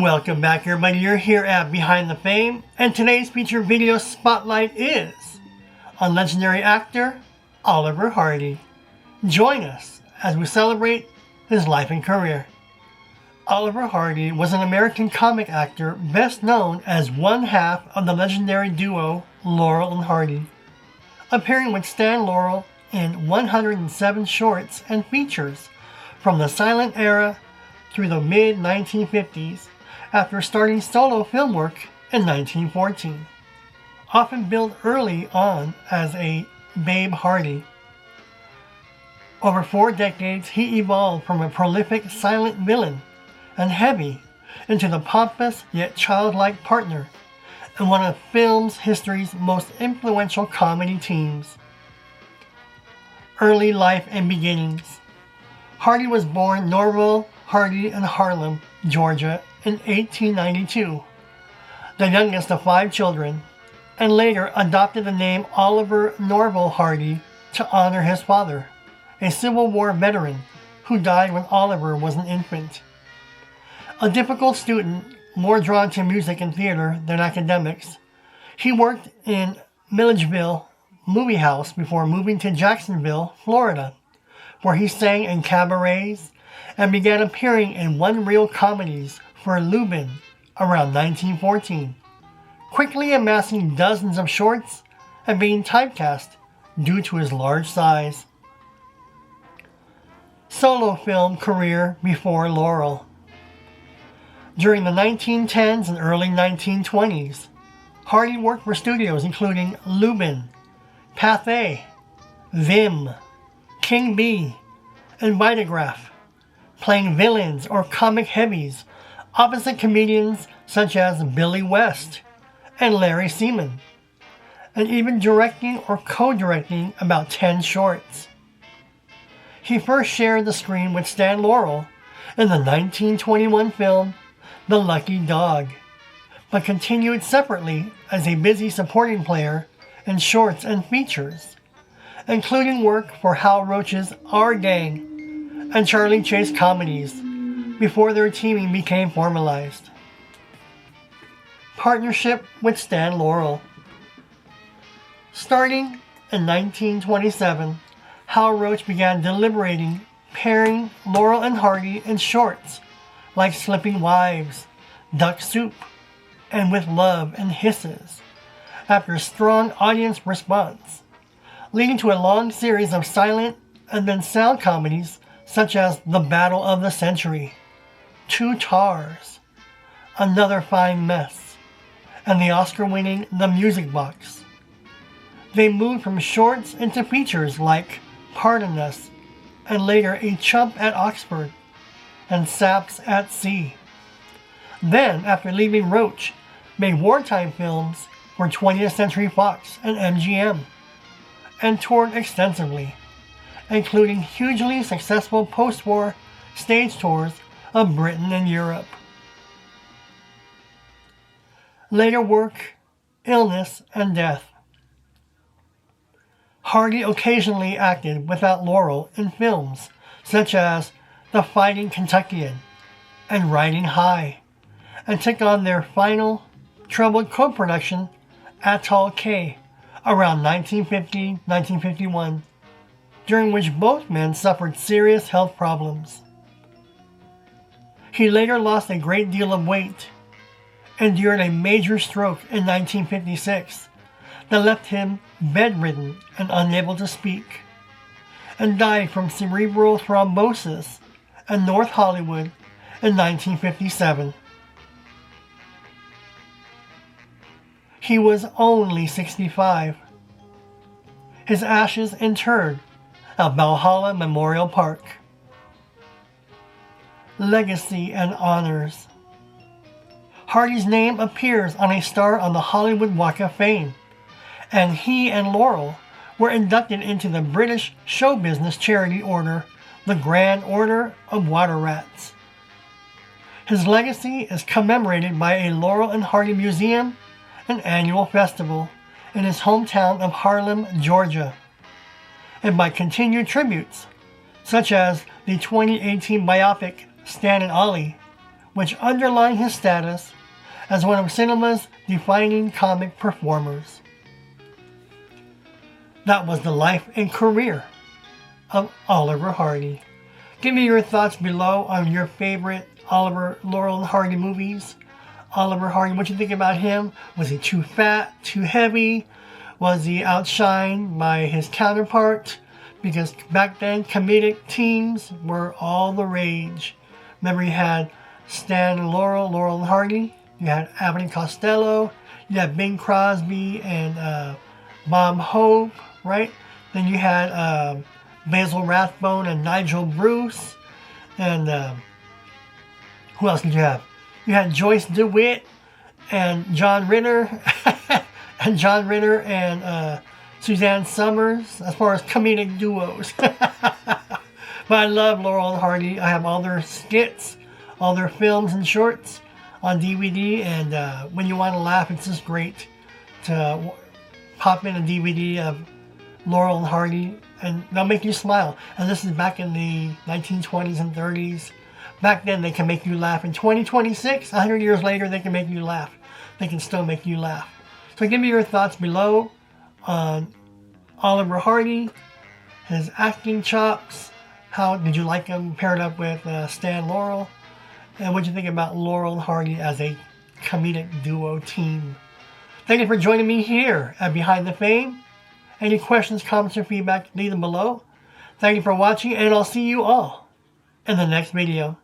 Welcome back everybody, you're here at Behind the Fame, and today's featured video spotlight is on legendary actor Oliver Hardy. Join us as we celebrate his life and career. Oliver Hardy was an American comic actor best known as one half of the legendary duo Laurel and Hardy, appearing with Stan Laurel in 107 shorts and features from the silent era through the mid-1950s after starting solo film work in 1914. Often billed early on as a Babe Hardy. Over 4 decades, he evolved from a prolific silent villain and heavy into the pompous yet childlike partner in one of film's history's most influential comedy teams. Early life and beginnings. Hardy was born Norval Hardy in Harlem, Georgia in 1892, the youngest of 5 children, and later adopted the name Oliver Norval Hardy to honor his father, a Civil War veteran who died when Oliver was an infant. A difficult student, more drawn to music and theater than academics, he worked in Milledgeville Movie House before moving to Jacksonville, Florida, where he sang in cabarets and began appearing in one-reel comedies for Lovable around 1914, quickly amassing dozens of shorts and being typecast due to his large size. Solo film career before Laurel. During the 1910s and early 1920s, Hardy worked for studios including Lubin, Pathé, Vim, King B, and Vitagraph, playing villains or comic heavies opposite comedians such as Billy West and Larry Seaman, and even directing or co-directing about 10 shorts. He first shared the screen with Stan Laurel in the 1921 film The Lucky Dog, but continued separately as a busy supporting player in shorts and features, including work for Hal Roach's Our Gang and Charlie Chase comedies, before their teaming became formalized. Partnership with Stan Laurel. Starting in 1927, Hal Roach began deliberating pairing Laurel and Hardy in shorts like Slipping Wives, Duck Soup, and With Love and Hisses, after strong audience response, leading to a long series of silent and then sound comedies such as The Battle of the Century, Two Tars, Another Fine Mess, and the Oscar-winning The Music Box. They moved from shorts into features like Pardon Us, and later A Chump at Oxford, and Saps at Sea. Then, after leaving Roach, made wartime films for 20th Century Fox and MGM, and toured extensively, including hugely successful post-war stage tours of Britain and Europe. Later work, illness, and death. Hardy occasionally acted without Laurel in films such as The Fighting Kentuckian and Riding High, and took on their final troubled co-production Atoll K around 1950-1951, during which both men suffered serious health problems. He later lost a great deal of weight, endured a major stroke in 1956 that left him bedridden and unable to speak, and died from cerebral thrombosis in North Hollywood in 1957. He was only 65. His ashes interred at Valhalla Memorial Park. Legacy and honors. Hardy's name appears on a star on the Hollywood Walk of Fame, and he and Laurel were inducted into the British show business charity order, the Grand Order of Water Rats. His legacy is commemorated by a Laurel and Hardy Museum and annual festival in his hometown of Harlem, Georgia, and by continued tributes, such as the 2018 biopic Stan and Ollie, which underlined his status as one of cinema's defining comic performers. That was the life and career of Oliver Hardy. Give me your thoughts below on your favorite Oliver, Laurel, and Hardy movies. Oliver Hardy, what you think about him? Was he too fat, too heavy? Was he outshined by his counterpart? Because back then, comedic teams were all the rage. Remember, you had Stan and Laurel, Laurel and Hardy. You had Abbott and Costello. You had Bing Crosby and Bob Hope, right? Then you had Basil Rathbone and Nigel Bruce. And who else did you have? You had Joyce DeWitt and John Ritter. and John Ritter and Suzanne Summers, as far as comedic duos. But I love Laurel and Hardy. I have all their skits, all their films and shorts on DVD, and when you want to laugh, it's just great to pop in a DVD of Laurel and Hardy, and they'll make you smile. And this is back in the 1920s and 30s. Back then, they can make you laugh. In 2026, 100 years later, they can make you laugh. They can still make you laugh. So give me your thoughts below on Oliver Hardy, his acting chops. How did you like him paired up with Stan Laurel? And what do you think about Laurel and Hardy as a comedic duo team? Thank you for joining me here at Behind the Fame. Any questions, comments, or feedback, leave them below. Thank you for watching, and I'll see you all in the next video.